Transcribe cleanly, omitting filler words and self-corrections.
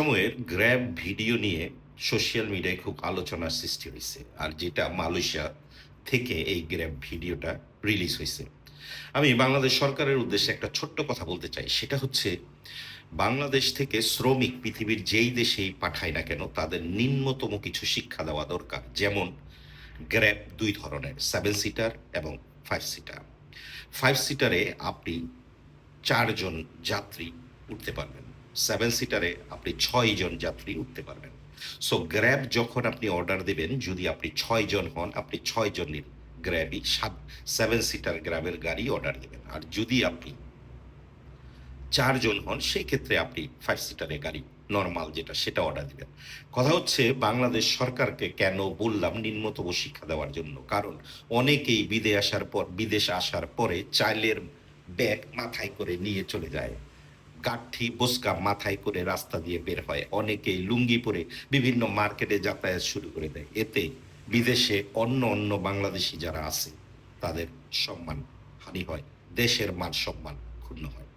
সময়ের grab video নিয়ে social মিডিয়ায় খুব আলোচনার সৃষ্টি হয়েছে। আর যেটা মালয়েশিয়া থেকে এই গ্র্যাব ভিডিওটা রিলিজ হয়েছে। আমি বাংলাদেশ সরকারের উদ্দেশ্যে একটা ছোট্ট কথা বলতে চাই। সেটা হচ্ছে বাংলাদেশ থেকে শ্রমিক পৃথিবীর যেই দেশেই পাঠায় না কেন তাদের নিম্নতম কিছু শিক্ষা দেওয়া দরকার। যেমন গ্র্যাব ২ ধরনের 7 সিটার এবং 5 সিটার। 5 সিটারে আপনি ৪ জন যাত্রী উঠতে পারবেন। 7 সিটারে আপনি ৬ জন যাত্রী উঠতে পারবেন। সো গ্র্যাব যখন আপনি অর্ডার দিবেন, যদি আপনি ৬ জন হন, আপনি ৬ জনের গ্র্যাবই 7 সিটার গ্র্যাবের গাড়ি অর্ডার দিবেন। আর যদি আপনি ৪ জন হন, সেই ক্ষেত্রে আপনি 5 সিটারের গাড়ি নরমাল যেটা সেটা অর্ডার দিবেন। কথা হচ্ছে বাংলাদেশ সরকারকে কেন বললাম নিম্নতম শিক্ষা দেওয়ার জন্য। কারণ অনেকেই বিদেশ আসার পরে চাইলের ব্যাগ মাথায় করে নিয়ে চলে যায়। কাঠি বোঁচকা মাথায় করে রাস্তা দিয়ে বের হয়। অনেকেই লুঙ্গি পরে বিভিন্ন মার্কেটে যাতায়াত শুরু করে দেয়। এতে বিদেশে অন্য বাংলাদেশী যারা আছে তাদের সম্মান হানি হয়। দেশের মান সম্মান ক্ষুণ্ণ হয়।